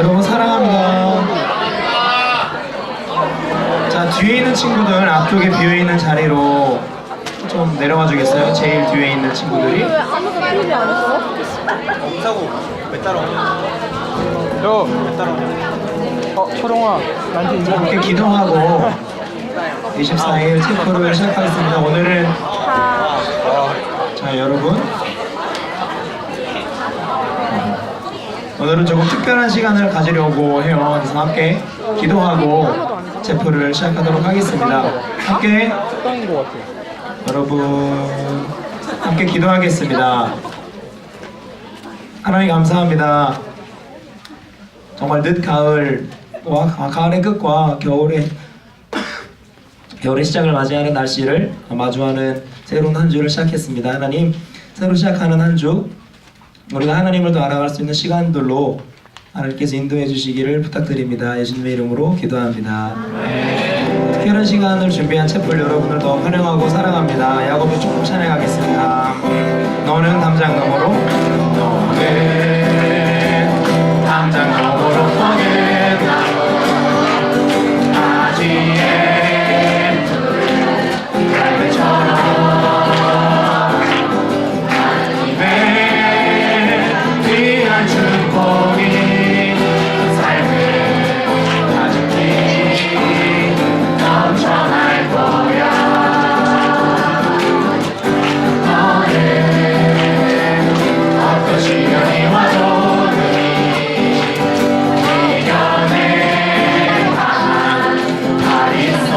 여러분 사랑합니다. 자, 뒤에 있는 친구들 앞쪽에 비어있는 자리로 좀 내려와 주겠어요? 제일 뒤에 있는 친구들이. 왜 아무도 표시 안 했어? 없다고 왜 따라오냐? 왜 따라오냐? 초롱아, 나한테 인사. 함께 기도하고 24일 체크를 시작하겠습니다. 오늘은 자 여러분 오늘은 조금 특별한 시간을 가지려고 해요. 그래서 함께 기도하고 체프를 시작하도록 하겠습니다. 함께 식당인 것 같아. 여러분 함께 기도하겠습니다. 하나님 감사합니다. 정말 늦가을과 가을의 끝과 겨울의 시작을 맞이하는 날씨를 마주하는 새로운 한 주를 시작했습니다. 하나님, 새로 시작하는 한 주 우리가 하나님을 더 알아갈 수 있는 시간들로 하나님께서 인도해 주시기를 부탁드립니다. 예수님의 이름으로 기도합니다. 특별한 시간을 준비한 채플 여러분을 더 환영하고 사랑합니다. 야곱이 조금 찬양하겠습니다. 너는 담장 너머로, 너는 담장 너머로 떠겠다. 아지의 갈매처럼 하나님의 귀한 축복이 삶을 가득히 넘쳐날 거야. 너는 어떤 시련이 와도 이겨내 발 있어.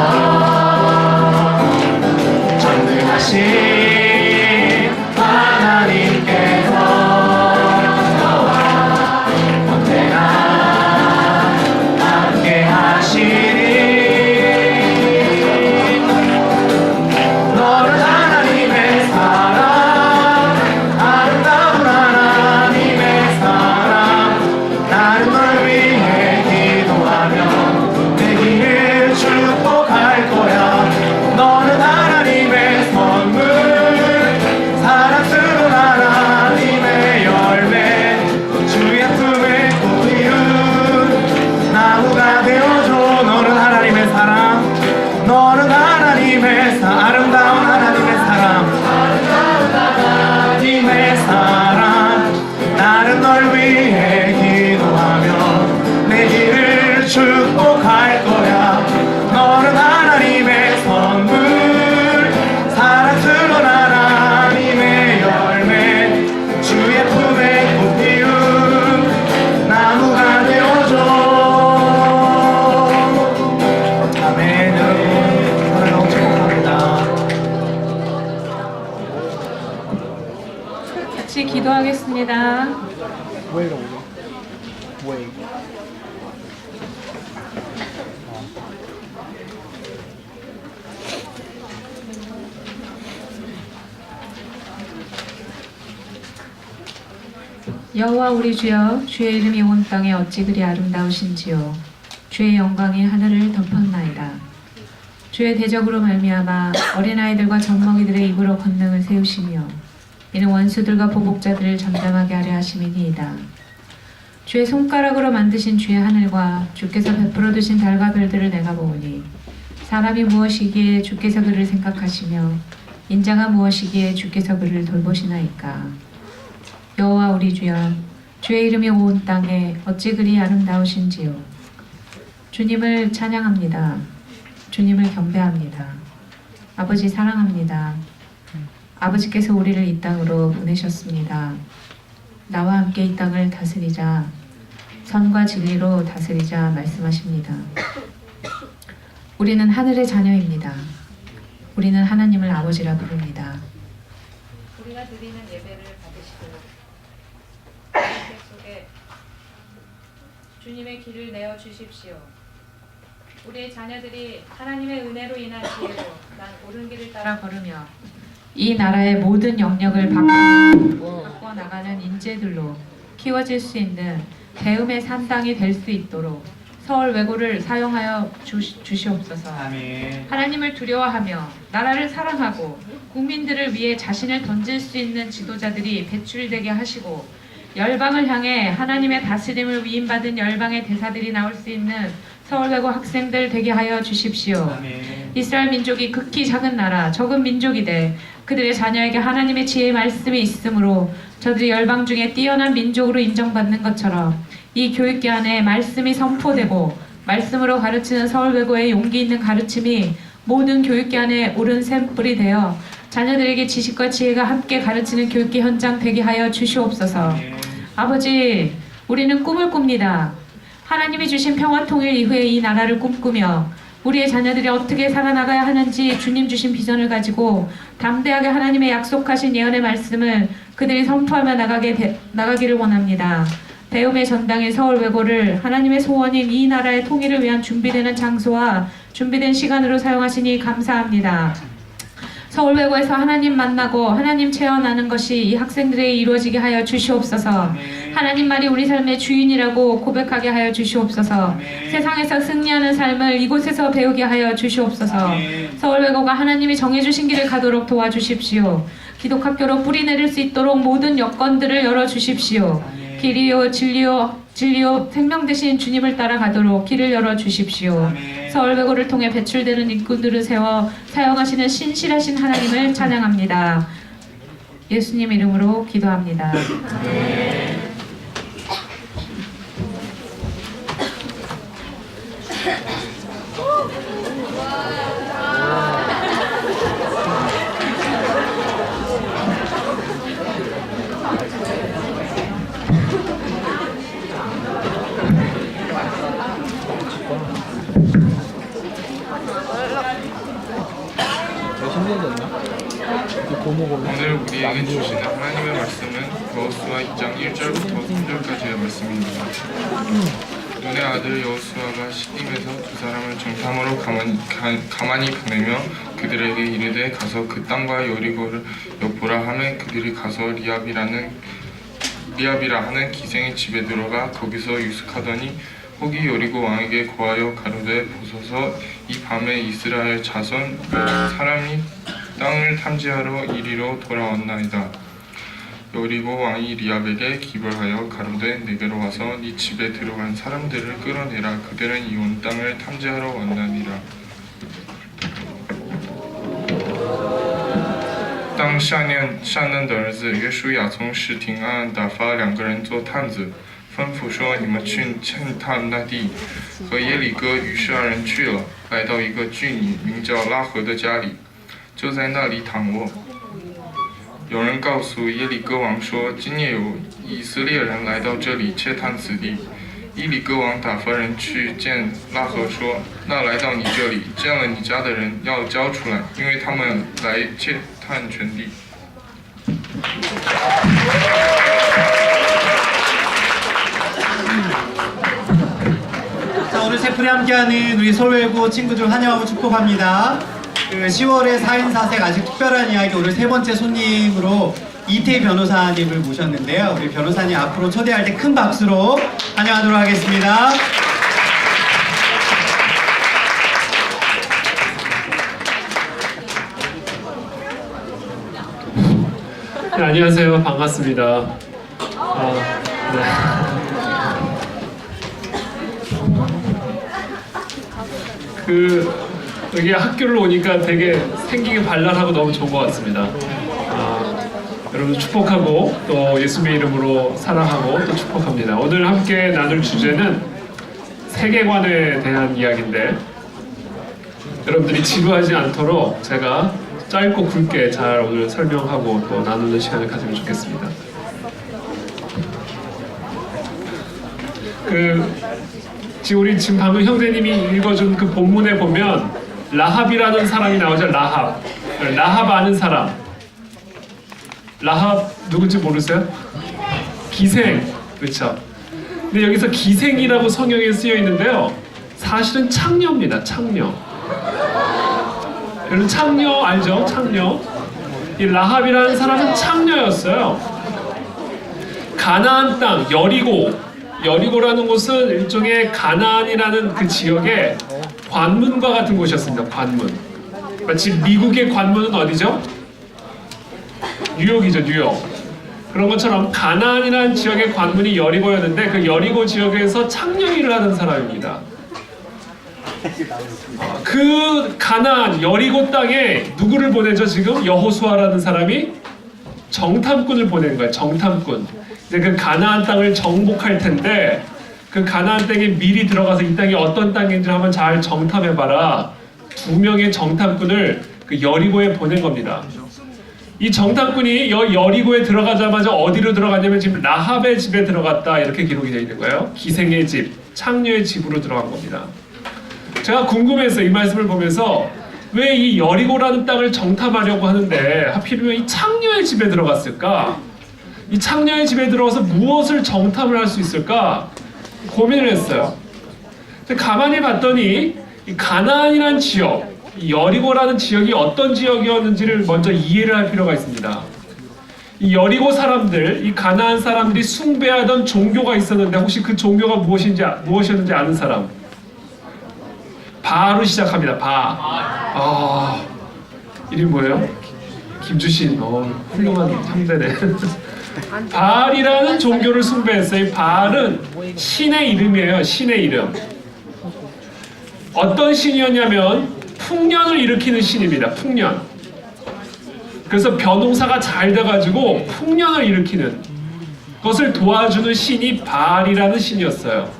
전능하신 하나님께서 너와 언제나 함께 하시니 너는 하나님의 사랑, 아름다운 하나님의 사랑. 나는 널 위해 기도하며 내 길을 축복할 거야. 너는 하나님의 선물, 사랑스러운 하나님의 열매, 주의 품에 꽃 피운 나무가 되어줘. 너는 하나님의 사랑, 너는 하나님의 아름다운 하나님의 사랑, 하나님의 사랑. 나는 널 위해 기도하며 내 길을 축복할 거야. 너는 하나님의 선물, 사랑스러운 하나님의 열매, 주의 품에 꽃 피운 나무가 되어줘. 아멘. 여러분 하나님 축복합니다. 같이 기도하겠습니다. 웨이로 오게. 웨이. 여호와 우리 주여, 주의 이름이 온 땅에 어찌 그리 아름다우신지요. 주의 영광이 하늘을 덮었나이다. 주의 대적으로 말미암아 어린아이들과 젖먹이들의 입으로 권능을 세우시며 이는 원수들과 보복자들을 잠잠하게 하려 하심이니이다. 주의 손가락으로 만드신 주의 하늘과 주께서 베풀어 두신 달과 별들을 내가 보오니 사람이 무엇이기에 주께서 그를 생각하시며 인자가 무엇이기에 주께서 그를 돌보시나이까. 여호와 우리 주여, 주의 이름이 온 땅에 어찌 그리 아름다우신지요. 주님을 찬양합니다. 주님을 경배합니다. 아버지 사랑합니다. 아버지께서 우리를 이 땅으로 보내셨습니다. 나와 함께 이 땅을 다스리자, 선과 진리로 다스리자 말씀하십니다. 우리는 하늘의 자녀입니다. 우리는 하나님을 아버지라 부릅니다. 우리가 드리는 예배를 받으시고 백 속에 주님의 길을 내어 주십시오. 우리의 자녀들이 하나님의 은혜로 인한 지혜로 난 옳은 길을 따라 걸으며 이 나라의 모든 영역을 바꿔 나가는 인재들로 키워질 수 있는 배움의 산당이 될 수 있도록 서울 외고를 사용하여 주시옵소서. 아멘. 하나님을 두려워하며 나라를 사랑하고 국민들을 위해 자신을 던질 수 있는 지도자들이 배출되게 하시고 열방을 향해 하나님의 다스림을 위임받은 열방의 대사들이 나올 수 있는 서울외고 학생들 되게 하여 주십시오. 이스라엘 민족이 극히 작은 나라, 적은 민족이되 그들의 자녀에게 하나님의 지혜의 말씀이 있으므로 저들이 열방 중에 뛰어난 민족으로 인정받는 것처럼 이 교육계 안에 말씀이 선포되고 말씀으로 가르치는 서울외고의 용기 있는 가르침이 모든 교육계 안에 옳은 샘플이 되어 자녀들에게 지식과 지혜가 함께 가르치는 교육계 현장 되게 하여 주시옵소서. 아버지, 우리는 꿈을 꿉니다. 하나님이 주신 평화 통일 이후에 이 나라를 꿈꾸며 우리의 자녀들이 어떻게 살아나가야 하는지 주님 주신 비전을 가지고 담대하게 하나님의 약속하신 예언의 말씀을 그들이 선포하며 나가기를 원합니다. 배움의 전당인 서울외고를 하나님의 소원인 이 나라의 통일을 위한 준비되는 장소와 준비된 시간으로 사용하시니 감사합니다. 서울외고에서 하나님 만나고 하나님 체험하는 것이 이 학생들에게 이루어지게 하여 주시옵소서. 하나님 말이 우리 삶의 주인이라고 고백하게 하여 주시옵소서. 세상에서 승리하는 삶을 이곳에서 배우게 하여 주시옵소서. 서울외고가 하나님이 정해주신 길을 가도록 도와주십시오. 기독학교로 뿌리 내릴 수 있도록 모든 여건들을 열어주십시오. 길이요 진리요 생명 되신 주님을 따라가도록 길을 열어주십시오. 서울외고를 통해 배출되는 일꾼들을 세워 사용하시는 신실하신 하나님을 찬양합니다. 예수님 이름으로 기도합니다. 오늘 우리에게 주시는 하나님의 말씀은 여호수아 2장 1절부터 3절까지의 말씀입니다. 눈의 아들 여호수아가 시딤에서 두 사람을 정탐으로 가만히 보내며 그들에게 이르되 가서 그 땅과 여리고를 엿보라 하매 그들이 가서 리압이라 하는 기생의 집에 들어가 거기서 유숙하더니 혹이 여리고 왕에게 고하여 가로되 보소서 이 밤에 이스라엘 자손 사람이 땅을 탐지하러 이리로 돌아왔나이다. 여리고 왕이 리압에게 기벌하여 가로되 내게로 와서 네 집에 들어간 사람들을 끌어내라. 그들은 이 온 땅을 탐지하러 왔나니라. 当善嫩的儿子约书亚从史廷暗暗打发2个人做探子，吩咐说：“你们去探探那地。”和耶里哥于是2人去了，来到一个妓女名叫拉合的家里，就在那里躺卧。有人告诉耶里哥王说：“今夜有以色列人来到这里窃探此地。”耶里哥王打发人去见拉合说：“那来到你这里见了你家的人要交出来，因为他们来窃探全地。” 자, 오늘 세플에 함께하는 우리 서울외고 친구들 환영하고 축복합니다. 10월의 4인 4색 아직 특별한 이야기 오늘 세 번째 손님으로 이태 변호사님을 모셨는데요. 우리 변호사님 앞으로 초대할 때 큰 박수로 환영하도록 하겠습니다. 네, 안녕하세요. 반갑습니다. 네. 여기 학교를 오니까 되게 생기게 발랄하고 너무 좋은 것 같습니다. 여러분 축복하고 또 예수님의 이름으로 사랑하고 또 축복합니다. 오늘 함께 나눌 주제는 세계관에 대한 이야기인데 여러분들이 지루하지 않도록 제가 짧고 굵게 잘 오늘 설명하고 또 나누는 시간을 가지면 좋겠습니다. 지금 방금 형제님이 읽어준 그 본문에 보면 라합이라는 사람이 나오죠. 라합 아는 사람. 라합 누군지 모르세요? 기생, 그렇죠? 근데 여기서 기생이라고 성경에 쓰여 있는데요. 사실은 창녀입니다. 창녀. 여러분 창녀 알죠? 창녀. 이 라합이라는 사람은 창녀였어요. 가나안 땅 여리고라는 곳은 일종의 가나안이라는 그 지역의 관문과 같은 곳이었습니다. 관문. 마치 미국의 관문은 어디죠? 뉴욕이죠. 뉴욕. 그런 것처럼 가나안이라는 지역의 관문이 여리고였는데 그 여리고 지역에서 창녀 일을 하는 사람입니다. 그 가나안 여리고 땅에 누구를 보내죠? 지금 여호수아라는 사람이 정탐꾼을 보낸 거예요. 정탐꾼. 이제 그 가나안 땅을 정복할 텐데 그 가나안 땅에 미리 들어가서 이 땅이 어떤 땅인지 한번 잘 정탐해봐라. 2명의 정탐꾼을 그 여리고에 보낸 겁니다. 이 정탐꾼이 여리고에 들어가자마자 어디로 들어갔냐면 지금 라합의 집에 들어갔다 이렇게 기록이 되어 있는 거예요. 기생의 집, 창녀의 집으로 들어간 겁니다. 제가 궁금해서 이 말씀을 보면서 왜 이 여리고라는 땅을 정탐하려고 하는데 하필이면 이 창녀의 집에 들어갔을까? 이 창녀의 집에 들어가서 무엇을 정탐을 할 수 있을까? 고민을 했어요. 근데 가만히 봤더니 이 가나안이라는 지역, 이 여리고라는 지역이 어떤 지역이었는지를 먼저 이해를 할 필요가 있습니다. 이 여리고 사람들, 이 가나안 사람들이 숭배하던 종교가 있었는데 혹시 그 종교가 무엇이었는지 아는 사람? 바로 시작합니다. 바. 이름이 뭐예요? 김주신. 훌륭한 형제네. 바알이라는 종교를 숭배했어요. 이 바알은 신의 이름이에요. 신의 이름. 어떤 신이었냐면 풍년을 일으키는 신입니다. 풍년. 그래서 벼농사가 잘 돼가지고 풍년을 일으키는 것을 도와주는 신이 바알이라는 신이었어요.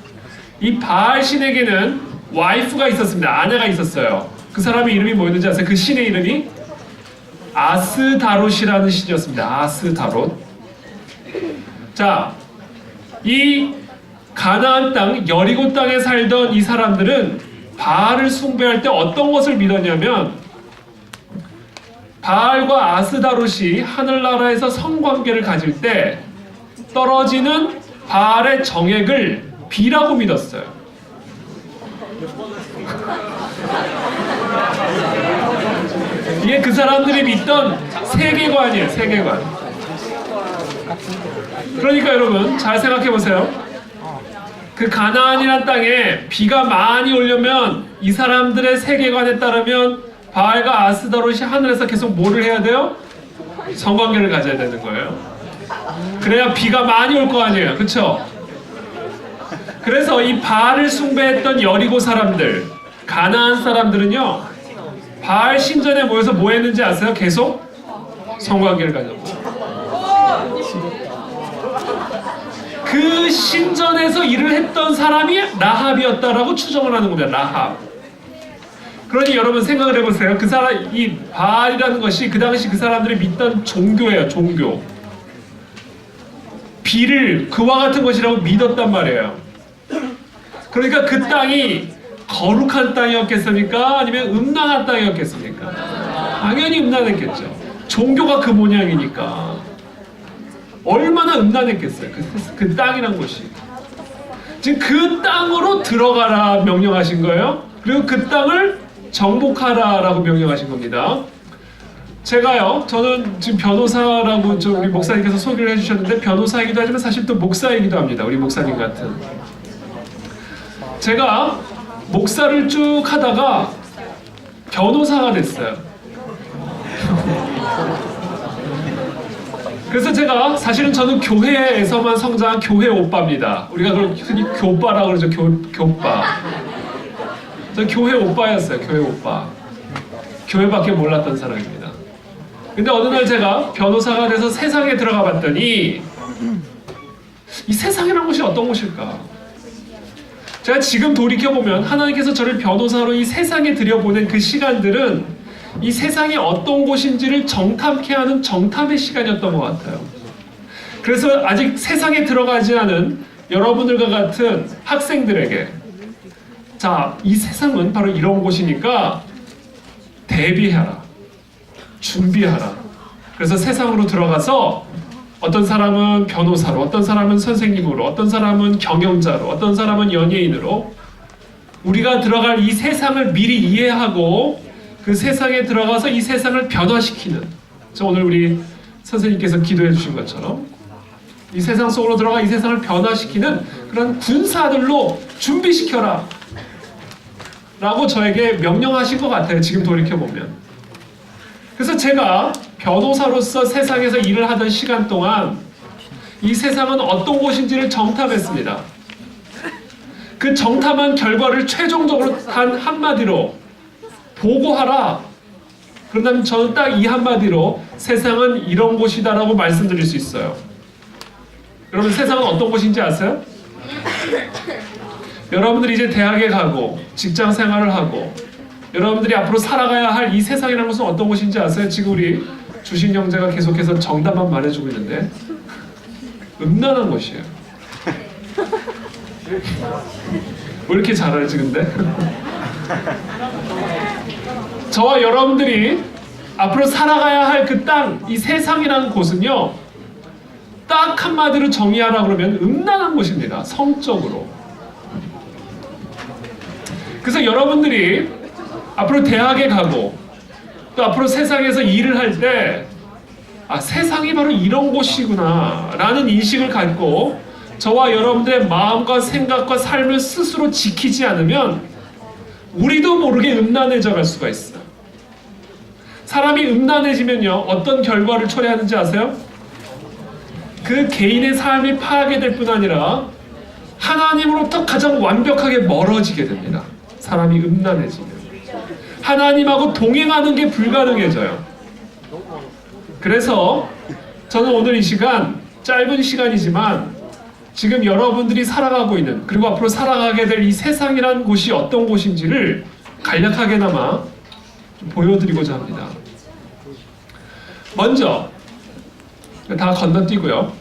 이 바알 신에게는 와이프가 있었습니다. 아내가 있었어요. 그 사람의 이름이 뭐였는지 아세요? 그 신의 이름이 아스다롯이라는 신이었습니다. 아스다롯. 자, 이 가나안 땅, 여리고 땅에 살던 이 사람들은 바알을 숭배할 때 어떤 것을 믿었냐면 바알과 아스다롯이 하늘나라에서 성관계를 가질 때 떨어지는 바알의 정액을 비라고 믿었어요. 이게 그 사람들이 믿던 세계관이에요. 세계관. 그러니까 여러분 잘 생각해 보세요. 그 가나안이란 땅에 비가 많이 오려면 이 사람들의 세계관에 따르면 바알과 아스다롯이 하늘에서 계속 뭐를 해야 돼요? 성관계를 가져야 되는 거예요. 그래야 비가 많이 올 거 아니에요. 그렇죠? 그래서 이 바알을 숭배했던 여리고 사람들, 가나안 사람들은요, 바알 신전에 모여서 뭐 했는지 아세요? 계속 성관계를 가졌고. 그 신전에서 일을 했던 사람이 라합이었다라고 추정을 하는 겁니다. 라합. 그러니 여러분 생각을 해보세요. 그 사람, 이 바알이라는 것이 그 당시 그 사람들이 믿던 종교예요. 종교. 비를 그와 같은 것이라고 믿었단 말이에요. 그러니까 그 땅이 거룩한 땅이었겠습니까? 아니면 음란한 땅이었겠습니까? 당연히 음란했겠죠. 종교가 그 모양이니까. 얼마나 음란했겠어요. 그 땅이란 곳이. 지금 그 땅으로 들어가라 명령하신 거예요. 그리고 그 땅을 정복하라라고 명령하신 겁니다. 제가요, 저는 지금 변호사라고 우리 목사님께서 소개를 해주셨는데 변호사이기도 하지만 사실 또 목사이기도 합니다. 우리 목사님 같은. 제가 목사를 쭉 하다가 변호사가 됐어요. 그래서 제가 사실은 저는 교회에서만 성장한 교회 오빠입니다. 우리가 그걸 흔히 교빠라고 그러죠. 교빠. 저 교회 오빠였어요. 교회 오빠. 교회밖에 몰랐던 사람입니다. 근데 어느 날 제가 변호사가 돼서 세상에 들어가 봤더니 이 세상이라는 것이 어떤 것일까? 제가 지금 돌이켜보면 하나님께서 저를 변호사로 이 세상에 들여보낸 그 시간들은 이 세상이 어떤 곳인지를 정탐케 하는 정탐의 시간이었던 것 같아요. 그래서 아직 세상에 들어가지 않은 여러분들과 같은 학생들에게 자, 이 세상은 바로 이런 곳이니까 대비해라. 준비하라. 그래서 세상으로 들어가서 어떤 사람은 변호사로, 어떤 사람은 선생님으로, 어떤 사람은 경영자로, 어떤 사람은 연예인으로 우리가 들어갈 이 세상을 미리 이해하고 그 세상에 들어가서 이 세상을 변화시키는, 저 오늘 우리 선생님께서 기도해 주신 것처럼 이 세상 속으로 들어가 이 세상을 변화시키는 그런 군사들로 준비시켜라 라고 저에게 명령하신 것 같아요. 지금 돌이켜보면. 그래서 제가 변호사로서 세상에서 일을 하던 시간 동안 이 세상은 어떤 곳인지를 정탐했습니다. 그 정탐한 결과를 최종적으로 단 한마디로 보고하라. 그런다면 저는 딱 이 한마디로 세상은 이런 곳이다라고 말씀드릴 수 있어요. 여러분 세상은 어떤 곳인지 아세요? 여러분들이 이제 대학에 가고 직장 생활을 하고 여러분들이 앞으로 살아가야 할 이 세상이라는 것은 어떤 곳인지 아세요? 지금 우리 주신 형제가 계속해서 정답만 말해주고 있는데 음란한 곳이에요. 왜 이렇게 잘 알지 근데? 저와 여러분들이 앞으로 살아가야 할 그 땅, 이 세상이라는 곳은요 딱 한마디로 정의하라 그러면 음란한 곳입니다. 성적으로. 그래서 여러분들이 앞으로 대학에 가고 또 앞으로 세상에서 일을 할 때 아, 세상이 바로 이런 곳이구나 라는 인식을 갖고 저와 여러분들의 마음과 생각과 삶을 스스로 지키지 않으면 우리도 모르게 음란해져 갈 수가 있어요. 사람이 음란해지면요 어떤 결과를 초래하는지 아세요? 그 개인의 삶이 파괴될 뿐 아니라 하나님으로부터 가장 완벽하게 멀어지게 됩니다. 사람이 음란해지면 하나님하고 동행하는 게 불가능해져요. 그래서 저는 오늘 이 시간 짧은 시간이지만 지금 여러분들이 살아가고 있는 그리고 앞으로 살아가게 될 이 세상이라는 곳이 어떤 곳인지를 간략하게나마 좀 보여드리고자 합니다. 먼저 다 건너뛰고요.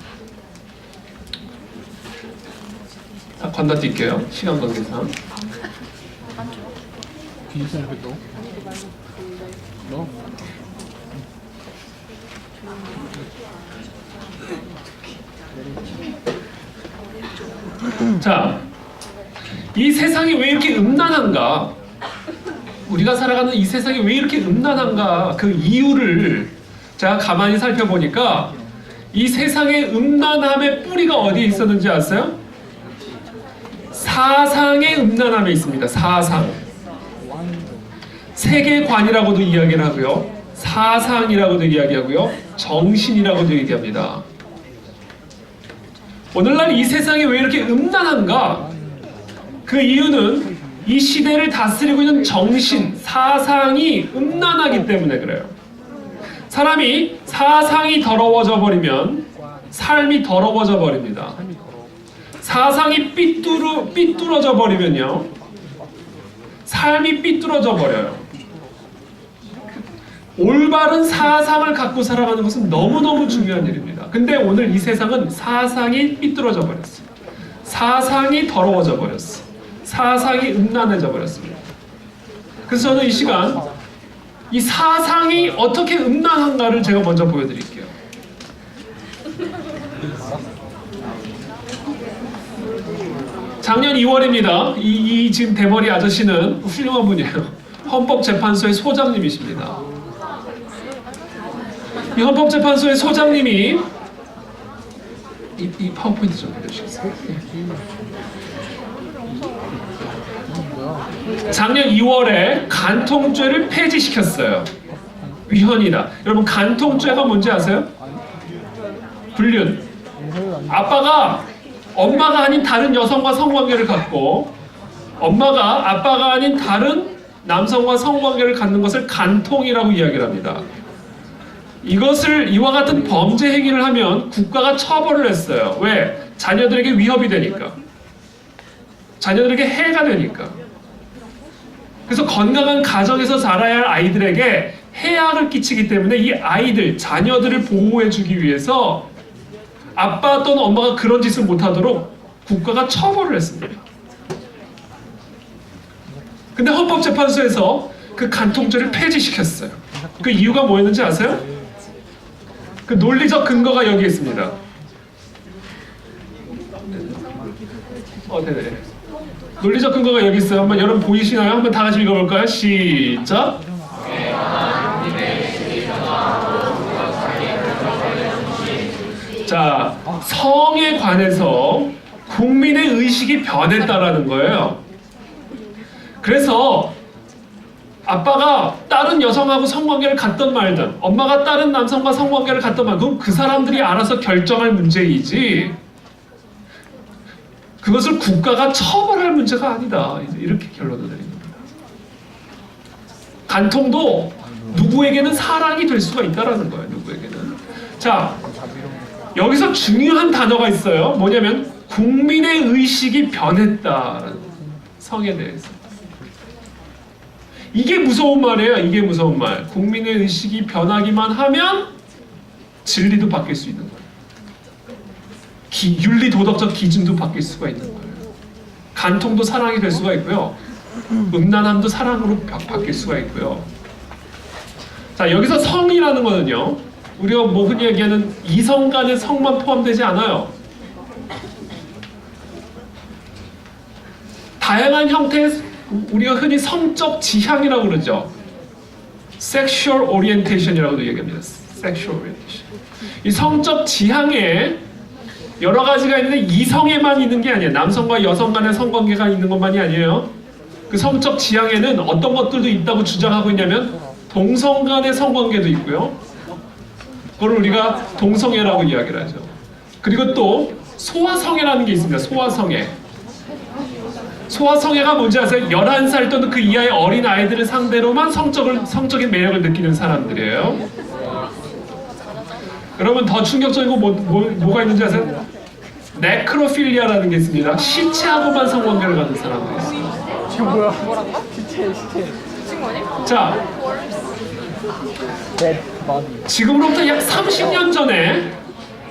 다 건너뛸게요. 시간 관계상. 뒤에서 이렇게 또. 너? 자, 이 세상이 왜 이렇게 음란한가? 우리가 살아가는 이 세상이 왜 이렇게 음란한가? 그 이유를 제가 가만히 살펴보니까 이 세상의 음란함의 뿌리가 어디에 있었는지 아세요? 사상의 음란함에 있습니다. 사상. 세계관이라고도 이야기를 하고요. 사상이라고도 이야기하고요. 정신이라고도 얘기합니다. 오늘날 이 세상이 왜 이렇게 음란한가? 그 이유는 이 시대를 다스리고 있는 정신, 사상이 음란하기 때문에 그래요. 사람이 사상이 더러워져 버리면 삶이 더러워져 버립니다. 사상이 삐뚤어져 버리면요 삶이 삐뚤어져 버려요. 올바른 사상을 갖고 살아가는 것은 너무너무 중요한 일입니다. 근데 오늘 이 세상은 사상이 삐뚤어져 버렸어요. 사상이 더러워져 버렸어요. 사상이 음란해져 버렸습니다. 그래서 저는 이 시간 이 사상이 어떻게 음란한가를 제가 먼저 보여드릴게요. 작년 2월입니다. 이 지금 대머리 아저씨는 훌륭한 분이에요. 헌법재판소의 소장님이십니다. 이 헌법재판소의 소장님이 이 파워포인트 좀 해주시겠어요? 작년 2월에 간통죄를 폐지시켰어요. 위헌이다. 여러분 간통죄가 뭔지 아세요? 불륜. 엄마가 아닌 다른 여성과 성관계를 갖고 엄마가 아빠가 아닌 다른 남성과 성관계를 갖는 것을 간통이라고 이야기를 합니다. 이것을 이와 같은 범죄 행위를 하면 국가가 처벌을 했어요. 왜? 자녀들에게 위협이 되니까. 자녀들에게 해가 되니까. 그래서 건강한 가정에서 자라야 할 아이들에게 해악을 끼치기 때문에 이 아이들, 자녀들을 보호해주기 위해서 아빠 또는 엄마가 그런 짓을 못하도록 국가가 처벌을 했습니다. 근데 헌법재판소에서 그 간통죄를 폐지시켰어요. 그 이유가 뭐였는지 아세요? 그 논리적 근거가 여기 있습니다. 네네. 논리적 근거가 여기 있어요. 한번 여러분 보이시나요? 한번 다 같이 읽어볼까요? 시작. 자, 성에 관해서 국민의 의식이 변했다라는 거예요. 그래서 아빠가 다른 여성하고 성관계를 갖던 말든 엄마가 다른 남성과 성관계를 갖던 말, 그건 그 사람들이 알아서 결정할 문제이지 그것을 국가가 처벌할 문제가 아니다. 이렇게 결론을 내린 겁니다. 간통도 누구에게는 사랑이 될 수가 있다라는 거예요. 누구에게는. 자, 여기서 중요한 단어가 있어요. 뭐냐면 국민의 의식이 변했다라는 성에 대해서. 이게 무서운 말이에요. 이게 무서운 말. 국민의 의식이 변하기만 하면 진리도 바뀔 수 있는 거예요. 윤리 도덕적 기준도 바뀔 수가 있는 거예요. 간통도 사랑이 될 수가 있고요. 음란함도 사랑으로 바뀔 수가 있고요. 자, 여기서 성이라는 거는요. 우리가 뭐 흔히 얘기하는 이성 간의 성만 포함되지 않아요. 다양한 형태의 우리가 흔히 성적 지향이라고 그러죠. Sexual Orientation이라고도 얘기합니다. Sexual Orientation. 이 성적 지향에 여러 가지가 있는데 이성에만 있는 게 아니에요. 남성과 여성 간의 성관계가 있는 것만이 아니에요. 그 성적 지향에는 어떤 것들도 있다고 주장하고 있냐면 동성 간의 성관계도 있고요. 그걸 우리가 동성애라고 이야기를 하죠. 그리고 또 소아성애라는 게 있습니다. 소아성애. 소아성애가 뭔지 아세요? 11살 또는 그 이하의 어린 아이들을 상대로만 성적인 매력을 느끼는 사람들이에요. 여러분 더 충격적인 거 뭐가 있는지 아세요? 네크로필리아라는 게 있습니다. 시체하고만 성관계를 갖는 사람들이 있어요. 지금 뭐야? 시체. 자, 지금으로부터 약 30년 전에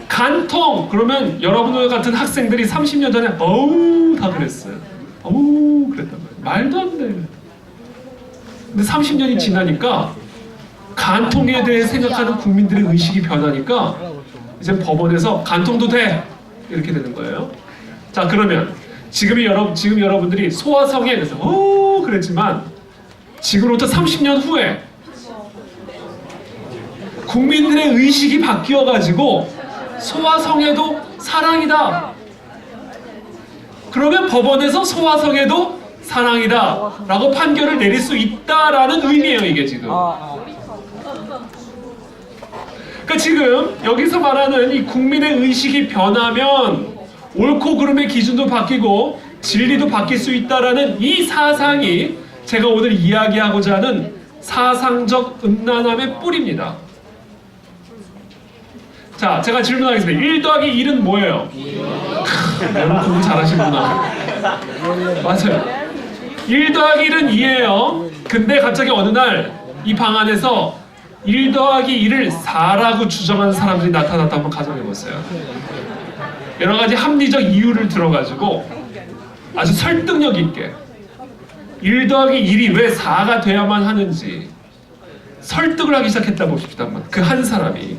간통 그러면 여러분들 같은 학생들이 30년 전에 어우 다 그랬어요. 어우 그랬단 말이에요. 말도 안 돼. 근데 30년이 지나니까 간통에 대해 생각하는 국민들의 의식이 변하니까 이제 법원에서 간통도 돼 이렇게 되는 거예요. 자, 그러면 지금 여러분들이 소아성에 대해서 그랬지만 지금부터 30년 후에 국민들의 의식이 바뀌어가지고 소아성애도 사랑이다. 그러면 법원에서 소아성애도 사랑이다 라고 판결을 내릴 수 있다라는 의미예요. 이게 지금. 그러니까 지금 여기서 말하는 이 국민의 의식이 변하면 옳고 그름의 기준도 바뀌고 진리도 바뀔 수 있다라는 이 사상이 제가 오늘 이야기하고자 하는 사상적 음란함의 뿌리입니다. 자, 제가 질문하겠습니다. 1 더하기 1은 뭐예요? 여러분 공부 잘하시는구나. 맞아요. 1 더하기 1은 2예요. 근데 갑자기 어느 날 이 방 안에서 1 더하기 1을 4라고 주장하는 사람들이 나타났다 한번 가정해보세요. 여러 가지 합리적 이유를 들어가지고 아주 설득력 있게 1 더하기 1이 왜 4가 돼야만 하는지 설득을 하기 시작했다 봅시다. 그 한 사람이.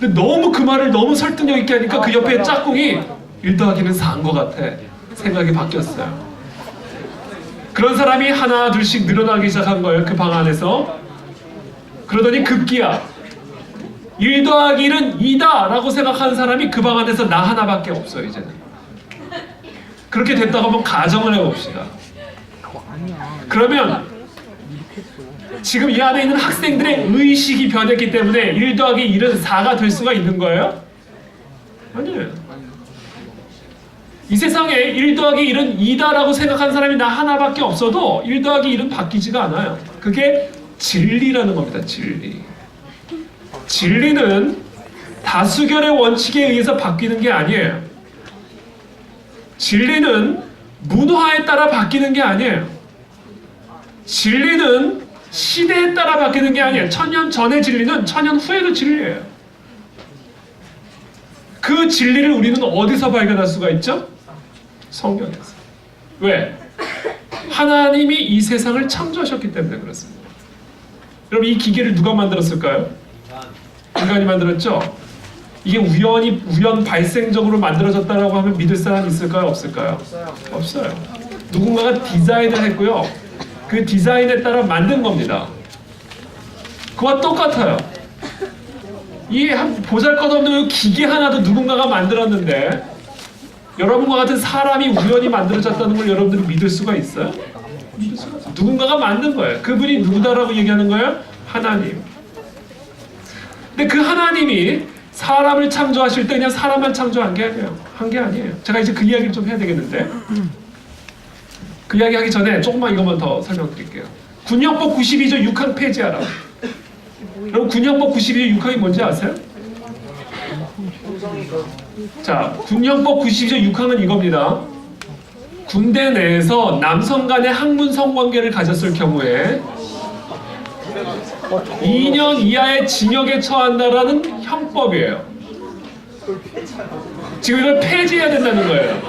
근데 너무 그 말을 너무 설득력 있게 하니까 그 옆에 짝꿍이 1 더하기는 4인 것 같아. 생각이 바뀌었어요. 그런 사람이 하나 둘씩 늘어나기 시작한 거예요. 그 방 안에서. 그러더니 급기야 1 더하기 1은 2다 라고 생각하는 사람이 그 방 안에서 나 하나밖에 없어요. 이제는. 그렇게 됐다고 한번 가정을 해봅시다. 그러면 지금 이 안에 있는 학생들의 의식이 변했기 때문에 1 더하기 1은 4가 될 수가 있는 거예요? 아니에요. 이 세상에 1 더하기 1은 2다라고 생각하는 사람이 나 하나밖에 없어도 1 더하기 1은 바뀌지가 않아요. 그게 진리라는 겁니다. 진리. 진리는 다수결의 원칙에 의해서 바뀌는 게 아니에요. 진리는 문화에 따라 바뀌는 게 아니에요. 진리는 시대에 따라 바뀌는 게 아니에요. 1000년 전의 진리는 1000년 후에도 진리예요. 그 진리를 우리는 어디서 발견할 수가 있죠? 성경에서. 왜? 하나님이 이 세상을 창조하셨기 때문에 그렇습니다. 여러분 이 기계를 누가 만들었을까요? 인간이 만들었죠? 이게 우연 발생적으로 만들어졌다라고 하면 믿을 사람 있을까요? 없을까요? 없어요. 누군가가 디자인을 했고요. 그 디자인에 따라 만든 겁니다. 그와 똑같아요. 이 보잘것없는 기계 하나도 누군가가 만들었는데 여러분과 같은 사람이 우연히 만들어졌다는 걸 여러분들이 믿을 수가 있어요? 누군가가 만든 거예요. 그분이 누구다라고 얘기하는 거예요? 하나님. 근데 그 하나님이 사람을 창조하실 때 그냥 사람만 창조한 게 아니에요. 한 게 아니에요. 제가 이제 그 이야기를 좀 해야 되겠는데, 그 이야기 하기 전에 조금만 이것만 더 설명드릴게요. 군형법 92조 6항 폐지하라. 여러분 군형법 92조 6항이 뭔지 아세요? 자, 군형법 92조 6항은 이겁니다. 군대 내에서 남성 간의 학문 성관계를 가졌을 경우에 2년 이하의 징역에 처한다라는 형법이에요. 지금 이걸 폐지해야 된다는 거예요.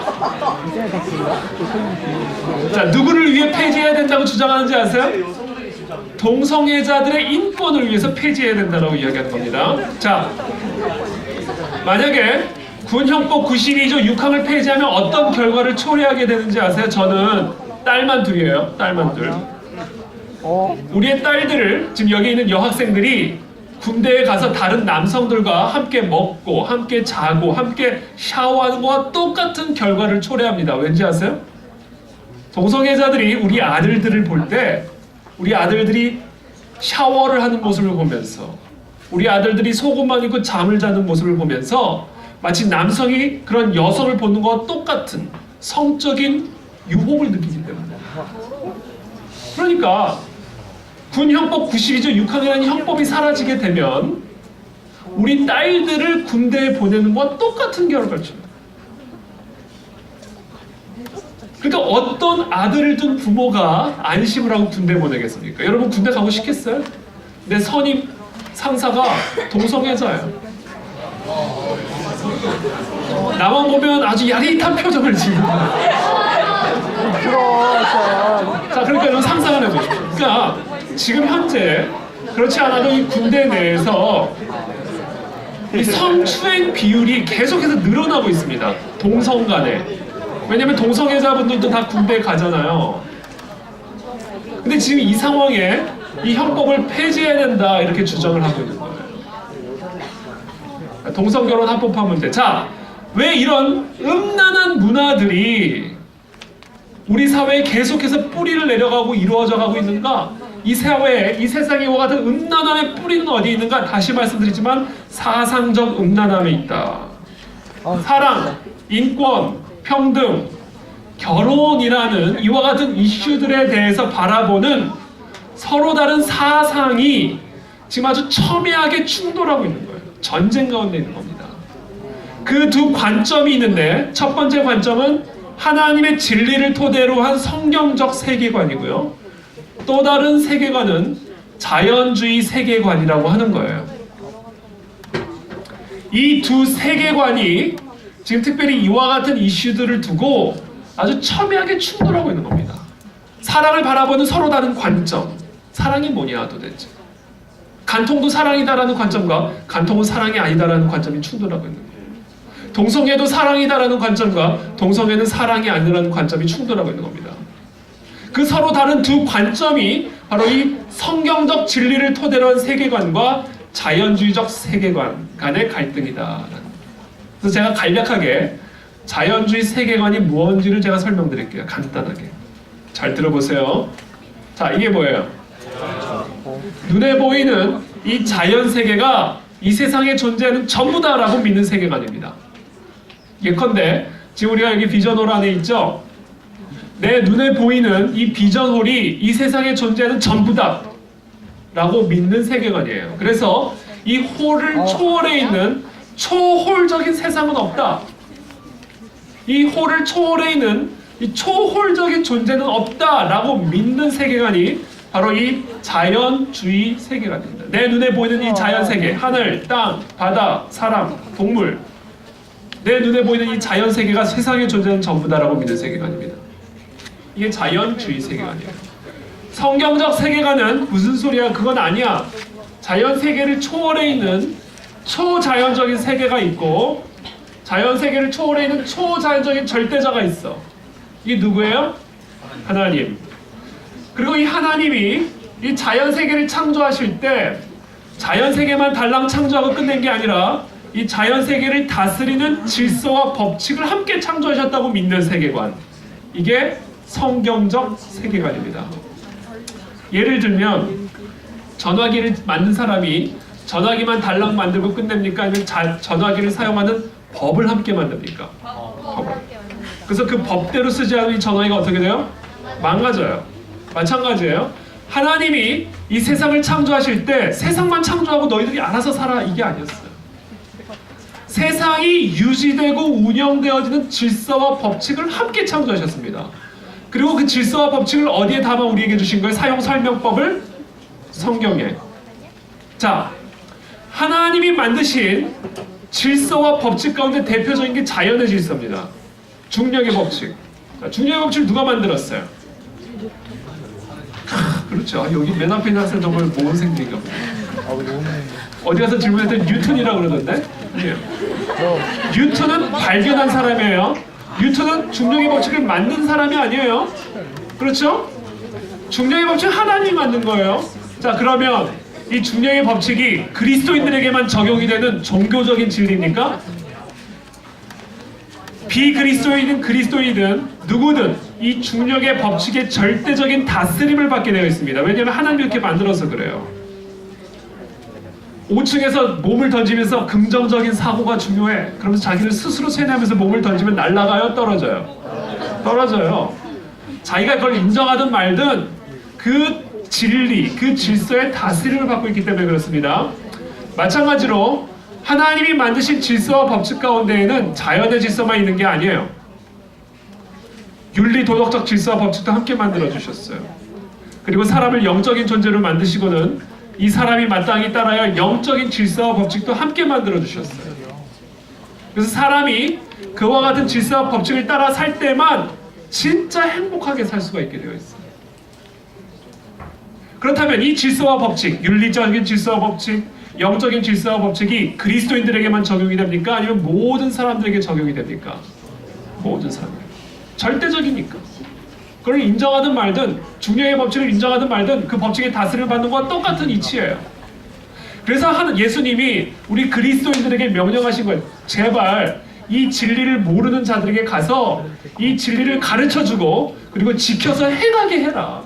자, 누구를 위해 폐지해야 된다고 주장하는지 아세요? 동성애자들의 인권을 위해서 폐지해야 된다고 이야기하는 겁니다. 자, 만약에 군형법 92조 6항을 폐지하면 어떤 결과를 초래하게 되는지 아세요? 저는 딸만 둘이에요. 딸만 둘. 우리의 딸들을, 지금 여기 있는 여학생들이 군대에 가서 다른 남성들과 함께 먹고 함께 자고 함께 샤워하는 것과 똑같은 결과를 초래합니다. 왠지 아세요? 동성애자들이 우리 아들들을 볼 때 우리 아들들이 샤워를 하는 모습을 보면서 우리 아들들이 속옷만 입고 잠을 자는 모습을 보면서 마치 남성이 그런 여성을 보는 것과 똑같은 성적인 유혹을 느끼기 때문에. 그러니까 군형법 92조 6항이라는 형법이 사라지게 되면 우리 딸들을 군대에 보내는 것과 똑같은 결과를 줍니다. 그러니까 어떤 아들을 둔 부모가 안심을 하고 군대 보내겠습니까? 여러분 군대 가고 싶겠어요? 내 선임 상사가 동성애자예요. 나만 보면 아주 야릿한 표정을 지는 거예요. 자, 그러니까 여러분 상상을 해보십시오. 그러니까 지금 현재 그렇지 않아도 이 군대 내에서 이 성추행 비율이 계속해서 늘어나고 있습니다. 동성 간에. 왜냐면 동성애자분들도 다 군대에 가잖아요. 근데 지금 이 상황에 이 형법을 폐지해야 된다 이렇게 주장을 하고 있는 거예요. 동성결혼 합법화 문제. 자, 왜 이런 음란한 문화들이 우리 사회에 계속해서 뿌리를 내려가고 이루어져 가고 있는가? 이 사회에, 이 세상에 이와 같은 음란함의 뿌리는 어디 있는가? 다시 말씀드리지만 사상적 음란함에 있다. 사랑, 인권, 평등, 결혼이라는 이와 같은 이슈들에 대해서 바라보는 서로 다른 사상이 지금 아주 첨예하게 충돌하고 있는 거예요. 전쟁 가운데 있는 겁니다. 그 두 관점이 있는데 첫 번째 관점은 하나님의 진리를 토대로 한 성경적 세계관이고요. 또 다른 세계관은 자연주의 세계관이라고 하는 거예요. 이 두 세계관이 지금 특별히 이와 같은 이슈들을 두고 아주 첨예하게 충돌하고 있는 겁니다. 사랑을 바라보는 서로 다른 관점. 사랑이 뭐냐 도대체. 간통도 사랑이다라는 관점과 간통은 사랑이 아니다라는 관점이 충돌하고 있는 거예요. 동성애도 사랑이다라는 관점과 동성애는 사랑이 아니라는 관점이 충돌하고 있는 겁니다. 그 서로 다른 두 관점이 바로 이 성경적 진리를 토대로 한 세계관과 자연주의적 세계관 간의 갈등이다. 그래서 제가 간략하게 자연주의 세계관이 무엇인지를 제가 설명드릴게요. 간단하게. 잘 들어보세요. 자, 이게 뭐예요? 눈에 보이는 이 자연 세계가 이 세상에 존재하는 전부다라고 믿는 세계관입니다. 예컨대 지금 우리가 여기 비전홀 안에 있죠? 내 눈에 보이는 이 비전홀이 이 세상에 존재하는 전부다 라고 믿는 세계관이에요. 그래서 이 홀을 초월해 있는 초홀적인 세상은 없다. 이 홀을 초월해 있는 이 초홀적인 존재는 없다라고 믿는 세계관이 바로 이 자연주의 세계관입니다. 내 눈에 보이는 이 자연 세계, 하늘, 땅, 바다, 사람, 동물, 내 눈에 보이는 이 자연 세계가 세상에 존재하는 전부다라고 믿는 세계관입니다. 이게 자연주의 세계관이에요. 성경적 세계관은 무슨 소리야? 그건 아니야. 자연 세계를 초월해 있는 초자연적인 세계가 있고 자연 세계를 초월해 있는 초자연적인 절대자가 있어. 이게 누구예요? 하나님. 그리고 이 하나님이 이 자연 세계를 창조하실 때 자연 세계만 달랑 창조하고 끝낸 게 아니라 이 자연 세계를 다스리는 질서와 법칙을 함께 창조하셨다고 믿는 세계관. 이게 성경적 세계관입니다. 예를 들면 전화기를 만든 사람이 전화기만 달랑 만들고 끝냅니까? 아니면 전화기를 사용하는 법을 함께 만듭니까? 법을. 그래서 그 법대로 쓰지 않으면 이 전화기가 어떻게 돼요? 망가져요. 마찬가지예요. 하나님이 이 세상을 창조하실 때 세상만 창조하고 너희들이 알아서 살아 이게 아니었어요. 세상이 유지되고 운영되어지는 질서와 법칙을 함께 창조하셨습니다. 그리고 그 질서와 법칙을 어디에 담아 우리에게 주신 거예요? 사용 설명법을 성경에. 자, 하나님이 만드신 질서와 법칙 가운데 대표적인 게 자연의 질서입니다. 중력의 법칙. 자, 중력의 법칙을 누가 만들었어요? 그렇죠. 여기 맨 앞에 있는 학생 정말 모범생들인가 보네. 어디 가서 질문했더니 뉴턴이라고 그러던데? 아니에요. 뉴턴은 발견한 사람이에요. 뉴턴은 중력의 법칙을 만든 사람이 아니에요. 그렇죠? 중력의 법칙 하나님이 만든 거예요. 자, 그러면 이 중력의 법칙이 그리스도인들에게만 적용이 되는 종교적인 진리입니까? 비그리스도인이든 그리스도인이든 누구든 이 중력의 법칙의 절대적인 다스림을 받게 되어 있습니다. 왜냐하면 하나님이 이렇게 만들어서 그래요. 5층에서 몸을 던지면서 긍정적인 사고가 중요해. 그러면서 자기를 스스로 세뇌하면서 몸을 던지면 날아가요? 떨어져요? 떨어져요. 자기가 그걸 인정하든 말든 그 진리, 그 질서의 다스림을 받고 있기 때문에 그렇습니다. 마찬가지로 하나님이 만드신 질서와 법칙 가운데에는 자연의 질서만 있는 게 아니에요. 윤리 도덕적 질서와 법칙도 함께 만들어 주셨어요. 그리고 사람을 영적인 존재로 만드시고는 이 사람이 마땅히 따라야 할 영적인 질서와 법칙도 함께 만들어 주셨어요. 그래서 사람이 그와 같은 질서와 법칙을 따라 살 때만 진짜 행복하게 살 수가 있게 되어 있어요. 그렇다면 이 질서와 법칙, 윤리적인 질서와 법칙, 영적인 질서와 법칙이 그리스도인들에게만 적용이 됩니까? 아니면 모든 사람들에게 적용이 됩니까? 모든 사람들. 절대적이니까. 그걸 인정하든 말든, 중력의 법칙을 인정하든 말든 그 법칙의 다스림을 받는 것과 똑같은 이치예요. 그래서 예수님이 우리 그리스도인들에게 명령하신 거예요. 제발 이 진리를 모르는 자들에게 가서 이 진리를 가르쳐주고 그리고 지켜서 행하게 해라.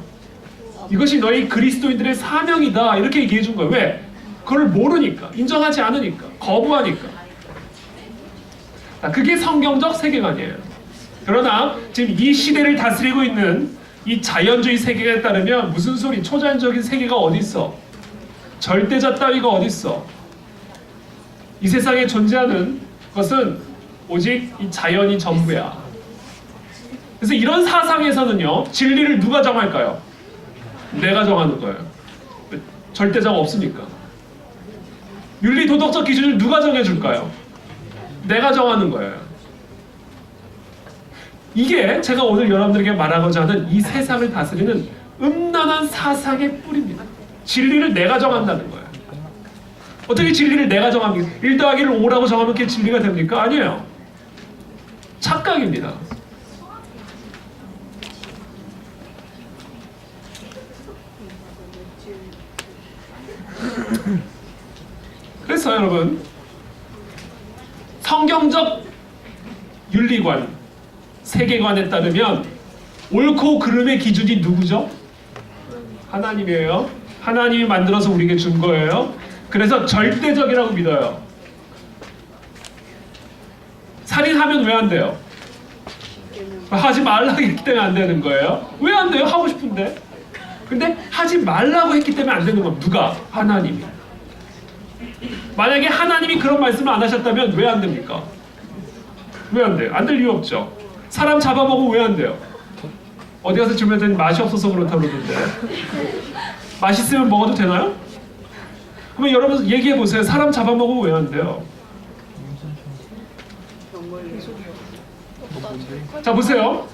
이것이 너희 그리스도인들의 사명이다. 이렇게 얘기해 준 거예요. 왜? 그걸 모르니까, 인정하지 않으니까, 거부하니까. 그게 성경적 세계관이에요. 그러나 지금 이 시대를 다스리고 있는 이 자연주의 세계에 따르면 무슨 소리? 초자연적인 세계가 어디 있어? 절대자 따위가 어디 있어? 이 세상에 존재하는 것은 오직 이 자연이 전부야. 그래서 이런 사상에서는요, 진리를 누가 정할까요? 내가 정하는 거예요. 절대자가 없으니까. 윤리 도덕적 기준을 누가 정해줄까요? 내가 정하는 거예요. 이게 제가 오늘 여러분들에게 말하고자 하는 이 세상을 다스리는 음란한 사상의 뿌리입니다. 진리를 내가 정한다는 거예요. 어떻게 진리를 내가 정합니까? 1 더하기를 5라고 정하면 그게 진리가 됩니까? 아니에요. 착각입니다. 그래서 여러분, 성경적 윤리관, 세계관에 따르면 옳고 그름의 기준이 누구죠? 하나님이에요. 하나님이 만들어서 우리에게 준 거예요. 그래서 절대적이라고 믿어요. 살인하면 왜 안 돼요? 하지 말라고 했기 때문에 안 되는 거예요. 왜 안 돼요? 하고 싶은데. 근데 하지 말라고 했기 때문에 안 되는 건 누가? 하나님이. 만약에 하나님이 그런 말씀을 안 하셨다면 왜 안 됩니까? 왜 안 돼요? 안 될 이유 없죠. 사람 잡아먹으면 왜 안 돼요? 어디 가서 질문했더니 맛이 없어서 그렇다고 그러던데. 맛있으면 먹어도 되나요? 그러면 여러분 얘기해 보세요. 사람 잡아먹으면 왜 안 돼요? 자, 보세요.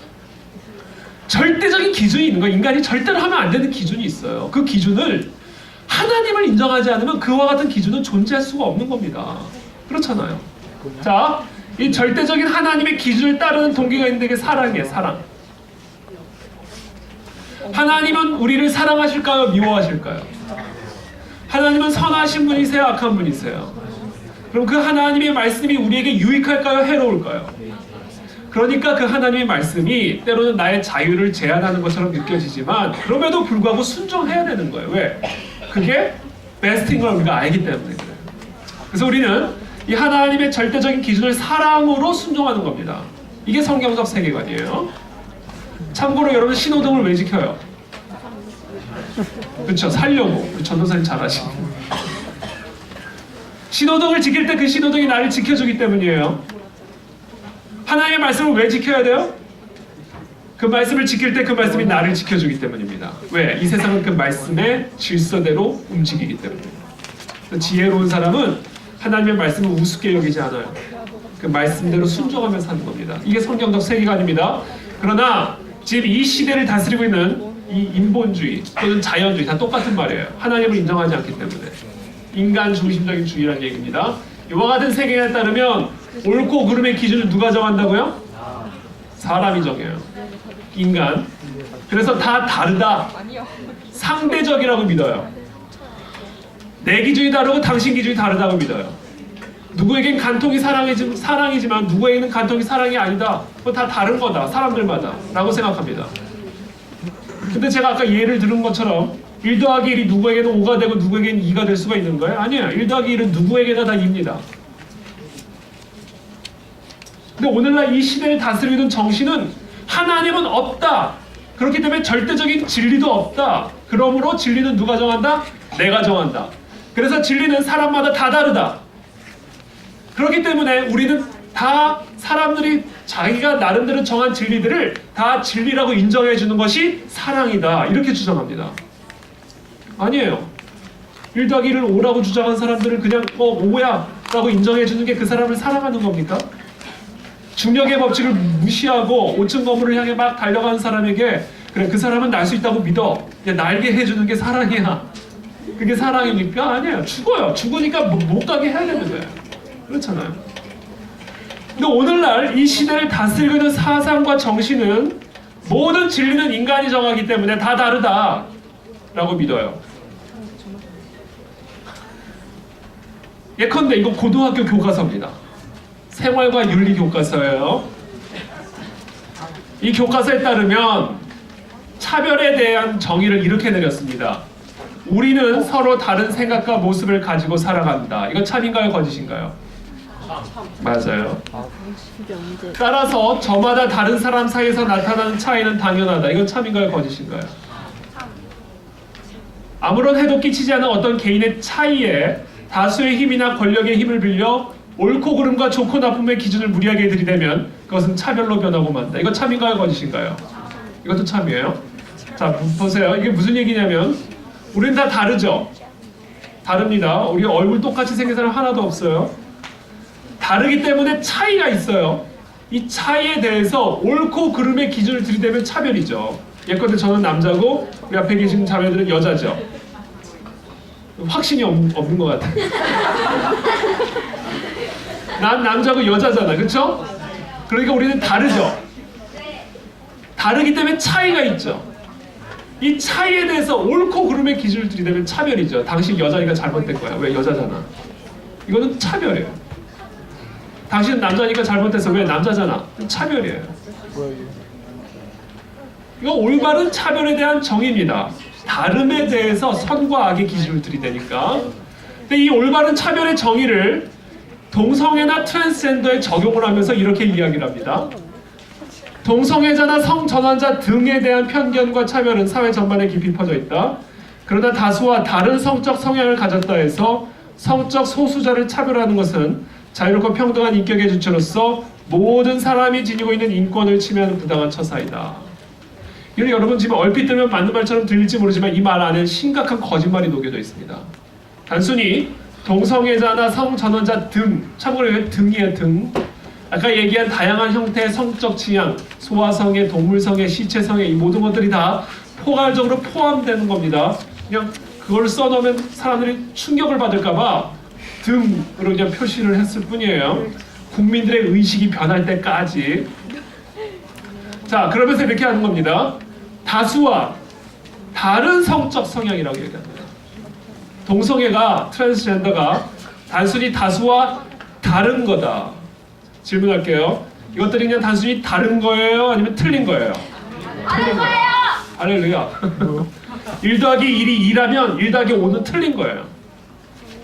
절대적인 기준이 있는 거예요. 인간이 절대로 하면 안 되는 기준이 있어요. 그 기준을 하나님을 인정하지 않으면 그와 같은 기준은 존재할 수가 없는 겁니다. 그렇잖아요. 자, 이 절대적인 하나님의 기준을 따르는 동기가 있는데 그게 사랑이에요. 사랑. 하나님은 우리를 사랑하실까요? 미워하실까요? 하나님은 선하신 분이세요? 악한 분이세요? 그럼 그 하나님의 말씀이 우리에게 유익할까요? 해로울까요? 그러니까 그 하나님의 말씀이 때로는 나의 자유를 제한하는 것처럼 느껴지지만 그럼에도 불구하고 순종해야 되는 거예요. 왜? 그게 베스트인 걸 우리가 알기 때문에 그래요. 그래서 우리는 이 하나님의 절대적인 기준을 사랑으로 순종하는 겁니다. 이게 성경적 세계관이에요. 참고로 여러분 신호등을 왜 지켜요? 그렇죠. 살려고. 우리 전도사님 잘 아시죠. 신호등을 지킬 때 그 신호등이 나를 지켜주기 때문이에요. 하나님의 말씀을 왜 지켜야 돼요? 그 말씀을 지킬 때 그 말씀이 나를 지켜주기 때문입니다. 왜? 이 세상은 그 말씀의 질서대로 움직이기 때문입니다. 지혜로운 사람은 하나님의 말씀을 우습게 여기지 않아요. 그 말씀대로 순종하며 사는 겁니다. 이게 성경적 세계관입니다. 그러나 지금 이 시대를 다스리고 있는 이 인본주의 또는 자연주의 다 똑같은 말이에요. 하나님을 인정하지 않기 때문에. 인간 중심적인 주의라는 얘기입니다. 이와 같은 세계에 따르면 옳고 그름의 기준을 누가 정한다고요? 사람이 정해요. 인간. 그래서 다 다르다. 상대적이라고 믿어요. 내 기준이 다르고 당신 기준이 다르다고 믿어요. 누구에겐 간통이 사랑이지만 누구에게는 간통이 사랑이 아니다. 그거 다 다른 거다. 사람들마다. 라고 생각합니다. 근데 제가 아까 예를 들은 것처럼 1 더하기 1이 누구에게는 5가 되고 누구에게는 2가 될 수가 있는 거예요? 아니에요. 1 더하기 1은 누구에게나 다 2입니다. 근데 오늘날 이 시대를 다스리고 있는 정신은 하나님은 없다. 그렇기 때문에 절대적인 진리도 없다. 그러므로 진리는 누가 정한다? 내가 정한다. 그래서 진리는 사람마다 다 다르다. 그렇기 때문에 우리는 다 사람들이 자기가 나름대로 정한 진리들을 다 진리라고 인정해 주는 것이 사랑이다. 이렇게 주장합니다. 아니에요. 1 더하기 1을 5라고 주장한 사람들을 그냥 5야 라고 인정해 주는 게 그 사람을 사랑하는 겁니까? 중력의 법칙을 무시하고 5층 건물을 향해 막 달려가는 사람에게 그래 그 사람은 날 수 있다고 믿어. 날게 해주는 게 사랑이야. 그게 사랑입니까? 아니에요. 죽어요. 죽으니까 못 가게 해야 되는 거예요. 그렇잖아요. 근데 오늘날 이 시대를 다스리고 있는 사상과 정신은 모든 진리는 인간이 정하기 때문에 다 다르다 라고 믿어요. 예컨대 이거 고등학교 교과서입니다. 생활과 윤리 교과서예요. 이 교과서에 따르면 차별에 대한 정의를 이렇게 내렸습니다. 우리는 서로 다른 생각과 모습을 가지고 살아간다. 이건 참인가요, 거짓인가요? 맞아요. 따라서 저마다 다른 사람 사이에서 나타나는 차이는 당연하다. 이건 참인가요, 거짓인가요? 아무런 해도 끼치지 않은 어떤 개인의 차이에 다수의 힘이나 권력의 힘을 빌려 옳고 그름과 좋고 나쁨의 기준을 무리하게 들이대면 그것은 차별로 변하고 만다. 이거 참인가요, 거짓인가요? 이것도 참이에요. 자, 보세요. 이게 무슨 얘기냐면 우리는 다 다르죠? 다릅니다. 우리 얼굴 똑같이 생긴 사람 하나도 없어요. 다르기 때문에 차이가 있어요. 이 차이에 대해서 옳고 그름의 기준을 들이대면 차별이죠. 예컨대 저는 남자고 우리 앞에 계신 자매들은 여자죠. 확신이 없는 것 같아요. 난 남자고 여자잖아. 그렇죠? 그러니까 우리는 다르죠. 다르기 때문에 차이가 있죠. 이 차이에 대해서 옳고 그름의 기준을 들이대면 차별이죠. 당신 여자니까 잘못된 거야. 왜? 여자잖아. 이거는 차별이에요. 당신은 남자니까 잘못됐어. 왜? 남자잖아. 차별이에요. 이거 올바른 차별에 대한 정의입니다. 다름에 대해서 선과 악의 기준을 들이대니까. 근데 이 올바른 차별의 정의를 동성애나 트랜스젠더에 적용을 하면서 이렇게 이야기를 합니다. 동성애자나 성전환자 등에 대한 편견과 차별은 사회 전반에 깊이 퍼져 있다. 그러나 다수와 다른 성적 성향을 가졌다 해서 성적 소수자를 차별하는 것은 자유롭고 평등한 인격의 주체로서 모든 사람이 지니고 있는 인권을 침해하는 부당한 처사이다. 이건 여러분 지금 얼핏 들으면 맞는 말처럼 들릴지 모르지만 이 말 안에 심각한 거짓말이 녹여져 있습니다. 단순히 동성애자나 성전환자 등, 참고로 왜 등이에요, 등. 아까 얘기한 다양한 형태의 성적 취향, 소아성애, 동물성애, 시체성애 이 모든 것들이 다 포괄적으로 포함되는 겁니다. 그냥 그걸 써놓으면 사람들이 충격을 받을까봐 등으로 그냥 표시를 했을 뿐이에요. 국민들의 의식이 변할 때까지. 자, 그러면서 이렇게 하는 겁니다. 다수와 다른 성적 성향이라고 얘기합니다. 동성애가, 트랜스젠더가 단순히 다수와 다른 거다. 질문할게요. 이것들이 그냥 단순히 다른 거예요? 아니면 틀린 거예요? 틀린 거예요. 할렐루야. 1 더하기 1이 2라면 1 더하기 5는 틀린 거예요.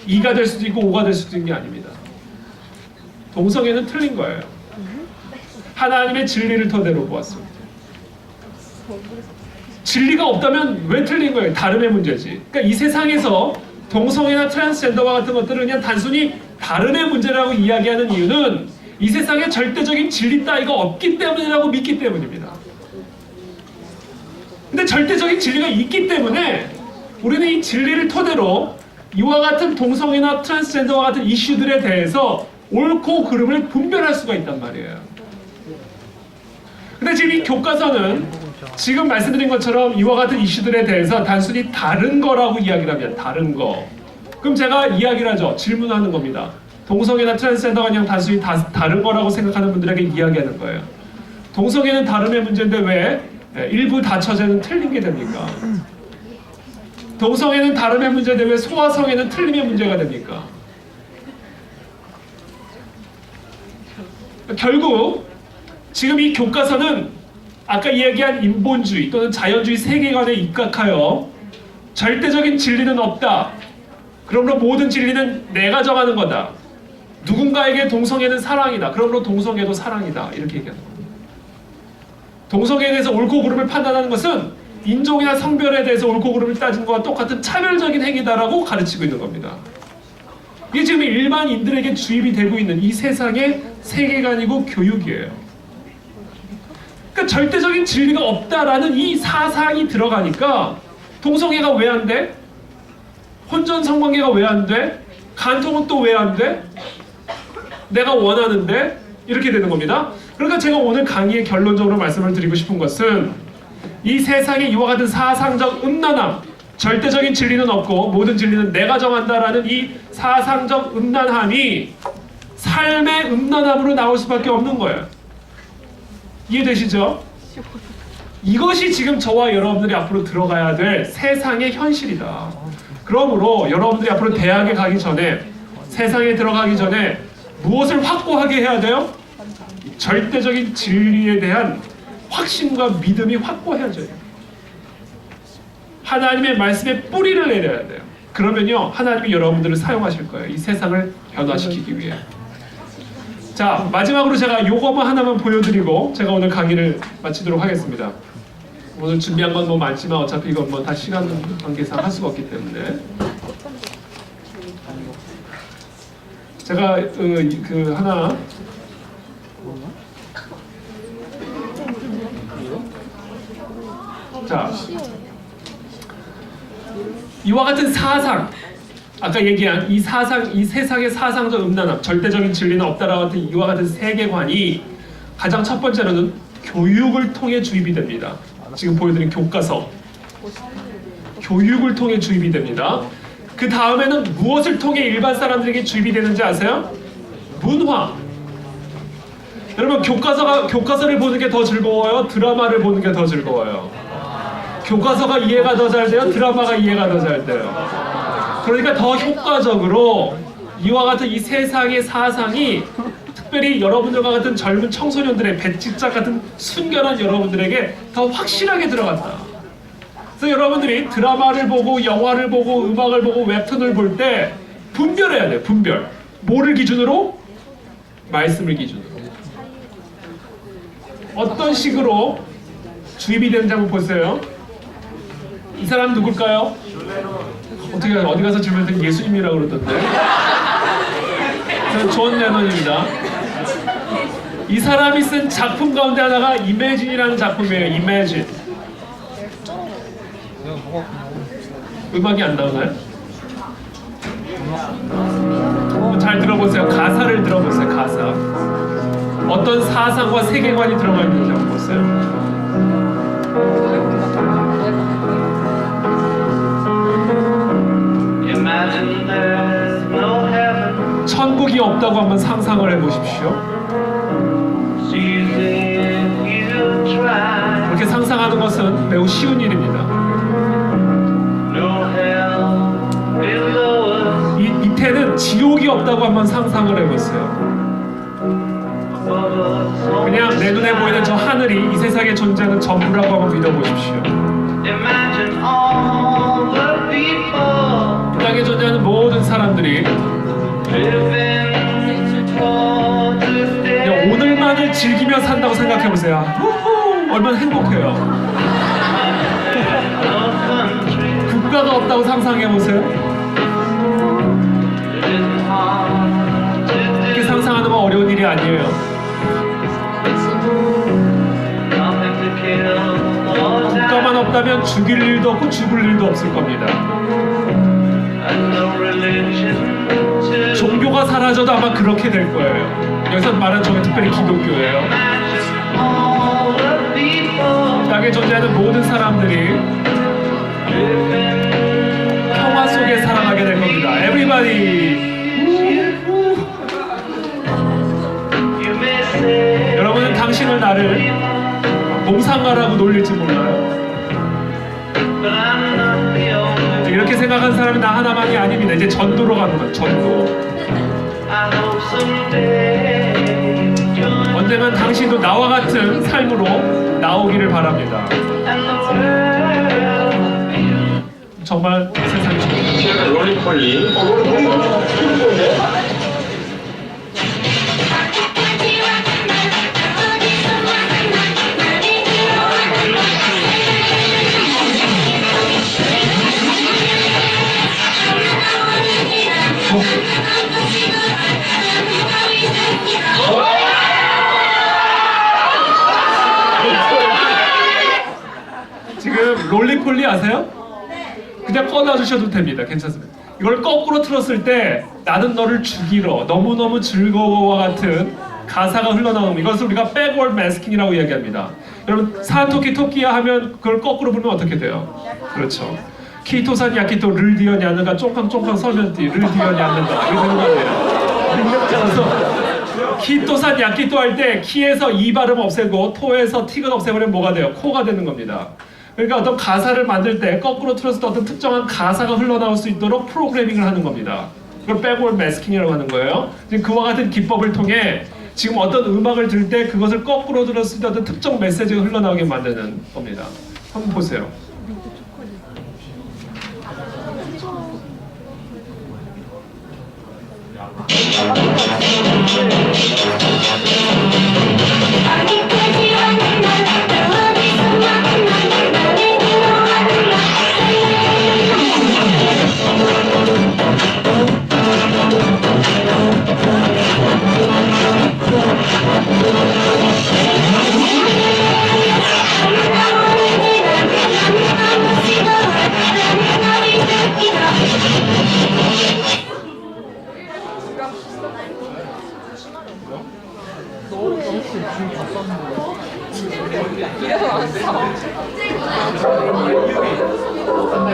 2가 될 수도 있고 5가 될 수도 있는 게 아닙니다. 동성애는 틀린 거예요. 하나님의 진리를 토대로 보았습니다. 진리가 없다면 왜 틀린 거예요? 다름의 문제지. 그러니까 이 세상에서 동성애나 트랜스젠더와 같은 것들을 그냥 단순히 다름의 문제라고 이야기하는 이유는 이 세상에 절대적인 진리 따위가 없기 때문이라고 믿기 때문입니다. 근데 절대적인 진리가 있기 때문에 우리는 이 진리를 토대로 이와 같은 동성애나 트랜스젠더와 같은 이슈들에 대해서 옳고 그름을 분별할 수가 있단 말이에요. 근데 지금 이 교과서는 지금 말씀드린 것처럼 이와 같은 이슈들에 대해서 단순히 다른 거라고 이야기를 하면 다른 거. 그럼 제가 이야기를 하죠. 질문하는 겁니다. 동성애나 트랜스젠더가 그냥 단순히 다른 거라고 생각하는 분들에게 이야기하는 거예요. 동성애는 다름의 문제인데 왜 일부 다처제는 틀린 게 됩니까? 동성애는 다름의 문제인데 왜 소아성애는 틀림의 문제가 됩니까? 결국 지금 이 교과서는 아까 이야기한 인본주의 또는 자연주의 세계관에 입각하여 절대적인 진리는 없다. 그러므로 모든 진리는 내가 정하는 거다. 누군가에게 동성애는 사랑이다. 그러므로 동성애도 사랑이다. 이렇게 얘기하는 겁니다. 동성애에 대해서 옳고 그름을 판단하는 것은 인종이나 성별에 대해서 옳고 그름을 따지는 것과 똑같은 차별적인 행위다라고 가르치고 있는 겁니다. 이게 지금 일반인들에게 주입이 되고 있는 이 세상의 세계관이고 교육이에요. 그러니까 절대적인 진리가 없다라는 이 사상이 들어가니까 동성애가 왜 안 돼? 혼전 성관계가 왜 안 돼? 간통은 또 왜 안 돼? 내가 원하는데? 이렇게 되는 겁니다. 그러니까 제가 오늘 강의의 결론적으로 말씀을 드리고 싶은 것은 이 세상에 이와 같은 사상적 음란함, 절대적인 진리는 없고 모든 진리는 내가 정한다라는 이 사상적 음란함이 삶의 음란함으로 나올 수밖에 없는 거예요. 이해되시죠? 이것이 지금 저와 여러분들이 앞으로 들어가야 될 세상의 현실이다. 그러므로 여러분들이 앞으로 대학에 가기 전에 세상에 들어가기 전에 무엇을 확고하게 해야 돼요? 절대적인 진리에 대한 확신과 믿음이 확고해져요. 하나님의 말씀에 뿌리를 내려야 돼요. 그러면요 하나님이 여러분들을 사용하실 거예요. 이 세상을 변화시키기 위해. 자, 마지막으로 제가 요거만 하나만 보여드리고 제가 오늘 강의를 마치도록 하겠습니다. 오늘 준비한 건 뭐 많지만 어차피 이건 뭐 다 시간 관계상 할 수가 없기 때문에 제가 그 하나 자, 이와 같은 사상, 아까 얘기한 이 사상, 이 세상의 사상적 음란함, 절대적인 진리는 없다라고 같은 이와 같은 세계관이 가장 첫 번째로는 교육을 통해 주입이 됩니다. 지금 보여드린 교과서, 교육을 통해 주입이 됩니다. 그 다음에는 무엇을 통해 일반 사람들에게 주입이 되는지 아세요? 문화. 여러분 교과서를 보는 게 더 즐거워요? 드라마를 보는 게 더 즐거워요? 교과서가 이해가 더 잘 돼요? 드라마가 이해가 더 잘 돼요? 그러니까 더 효과적으로 이와 같은 이 세상의 사상이 특별히 여러분들과 같은 젊은 청소년들의 배찢작 같은 순결한 여러분들에게 더 확실하게 들어간다. 그래서 여러분들이 드라마를 보고 영화를 보고 음악을 보고 웹툰을 볼 때 분별해야 돼요. 분별. 뭐를 기준으로? 말씀을 기준으로. 어떤 식으로 주입이 되는지 한번 보세요. 이 사람 누굴까요? 어떻게 어디 가서 질문했더니 예수님이라고 그러던데. 저는 존 레논입니다. 이 사람이 쓴 작품 가운데 하나가 이매진이라는 작품이에요. 이매진. 음악이 안 나오나요? 잘 들어보세요. 가사를 들어보세요. 가사. 어떤 사상과 세계관이 들어가 있는지 한번 보세요. 천국이 없다고 한번 상상을 해보십시오. 그렇게 상상하는 것은 매우 쉬운 일입니다. 이 밑에는 지옥이 없다고 한번 상상을 해보세요. 그냥 내 눈에 보이는 저 하늘이 이 세상에 존재하는 전부라고 한번 믿어보십시오. 이 땅에 존재하는 모든 사람들이 그냥 오늘만을 즐기며 산다고 생각해보세요. 얼마나 행복해요. 국가가 없다고 상상해보세요. 그렇게 상상하는 건 어려운 일이 아니에요. 국가만 없다면 죽일 일도 없고 죽을 일도 없을 겁니다. 종교가 사라져도 아마 그렇게 될 거예요. 여기서 말하는 종교 특별히 기독교예요. 땅에 존재하는 모든 사람들이 평화 속에 살아가게 될 겁니다. Everybody. 여러분은 당신을 나를 몽상가라고 놀릴지 몰라요. 이렇게 생각하는 사람이 나 하나만이 아닙니다. 이제 전도로 가는 거예요. 전도. 언젠간 당신도 나와 같은 삶으로 나오기를 바랍니다. 정말 세상이 좋습니다. 롤리폴리. 지금 롤리폴리 아세요? 그냥 꺼놔주셔도 됩니다. 괜찮습니다. 이걸 거꾸로 틀었을 때 나는 너를 죽이러 너무너무 즐거워와 같은 가사가 흘러나오는 이것을 우리가 백워드 매스킹이라고 이야기합니다. 여러분 사토키 토끼야 하면 그걸 거꾸로 부르면 어떻게 돼요? 그렇죠. 키토산 야키토 르디언이 않는가 쫑캉쫑캉 서면띠 르디언이 않는다 이게 되는 거예요. 그래서 키토산 야키토 할 때 키에서 이 발음 없애고 토에서 티근 없애버리면 뭐가 돼요? 코가 되는 겁니다. 그러니까 어떤 가사를 만들 때 거꾸로 틀었을 때 어떤 특정한 가사가 흘러나올 수 있도록 프로그래밍을 하는 겁니다. 그걸 백워드 매스킹이라고 하는 거예요. 지금 그와 같은 기법을 통해 지금 어떤 음악을 들을 때 그것을 거꾸로 들었을 때 어떤 특정 메시지가 흘러나오게 만드는 겁니다. 한번 보세요.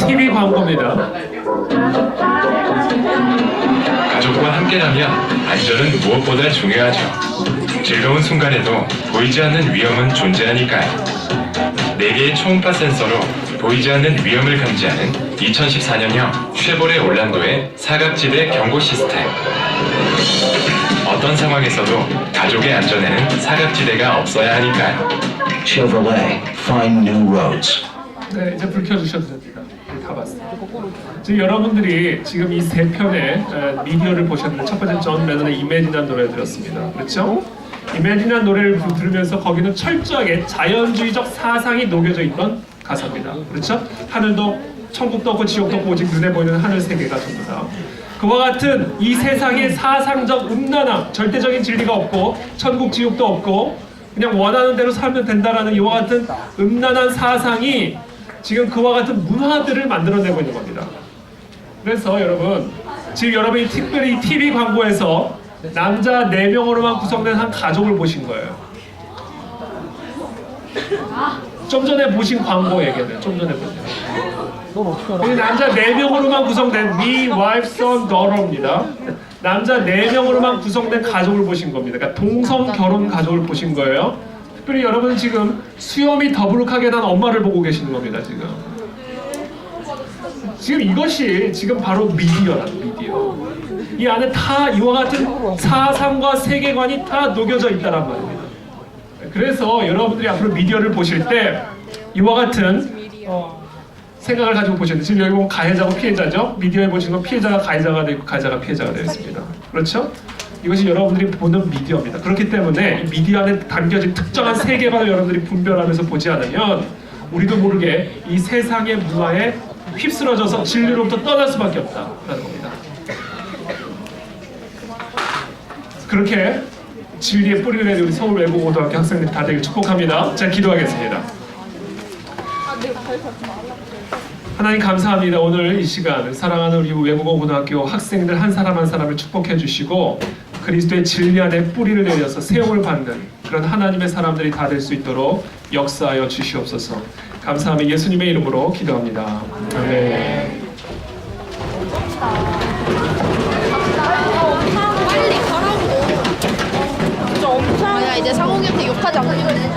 TV 광고입니다. 가족과 함께라면 안전은 무엇보다 중요하죠. 즐거운 순간에도 보이지 않는 위험은 존재하니까요. 4개의 초음파 센서로 보이지 않는 위험을 감지하는 2014년형 쉐보레 올란도의 사각지대 경고 시스템. 어떤 상황에서도 가족의 안전에는 사각지대가 없어야 하니까요. Chevrolet, find new roads. 네, 이제 불 켜주셔도 됩니다. 다 봤어요. 지금 여러분들이 지금 이 세 편의 미디어를 보셨는데 첫 번째 존 레논의 이매진한 노래를 들었습니다. 그렇죠? 이매진한 노래를 들으면서 거기는 철저하게 자연주의적 사상이 녹여져 있던 가사입니다. 그렇죠? 하늘도 천국도 없고 지옥도 없고 오직 눈에 보이는 하늘 세계가 전부 다. 그와 같은 이 세상의 사상적 음란함, 절대적인 진리가 없고 천국 지옥도 없고 그냥 원하는 대로 살면 된다라는 이와 같은 음란한 사상이 지금 그와 같은 문화들을 만들어내고 있는 겁니다. 그래서 여러분 지금 여러분이 특별히 TV 광고에서 남자 4명으로만 구성된 한 가족을 보신 거예요. 좀 전에 보신 광고 얘기는 좀 전에 보신 남자 4명으로만 구성된 me, wife, son, daughter입니다. 남자 4명으로만 구성된 가족을 보신 겁니다. 그러니까 동성 결혼 가족을 보신 거예요. 특별히 여러분은 지금 수염이 더부룩하게 난 엄마를 보고 계시는 겁니다. 지금 이것이 지금 바로 미디어라는 미디어. 이 안에 다 이와 같은 사상과 세계관이 다 녹여져 있다란 말입니다. 그래서 여러분들이 앞으로 미디어를 보실 때 이와 같은 생각을 가지고 보셔야 돼요. 지금 여기 보면 가해자고 피해자죠. 미디어에 보시는 건 피해자가 가해자가 되고 가해자가 피해자가 되어 있습니다. 그렇죠? 이것이 여러분들이 보는 미디어입니다. 그렇기 때문에 이 미디어 안에 담겨진 특정한 세계관을 여러분들이 분별하면서 보지 않으면 우리도 모르게 이 세상의 문화에 휩쓸어져서 진리로부터 떠날 수밖에 없다라는 겁니다. 그렇게 진리의 뿌리를 내는 우리 서울외국어고등학교 학생들 다 되길 축복합니다. 자, 기도하겠습니다. 하나님 감사합니다. 오늘 이 시간 사랑하는 우리 외국어고등학교 학생들 한 사람 한 사람을 축복해 주시고 그리스도의 진리 안에 뿌리를 내려서 세움을 받는 그런 하나님의 사람들이 다 될 수 있도록 역사하여 주시옵소서. 감사하며 예수님의 이름으로 기도합니다. 아멘. 빨리 가라고. 진짜 엄청. 야 이제 상욱이한테 욕하지 않기로 해.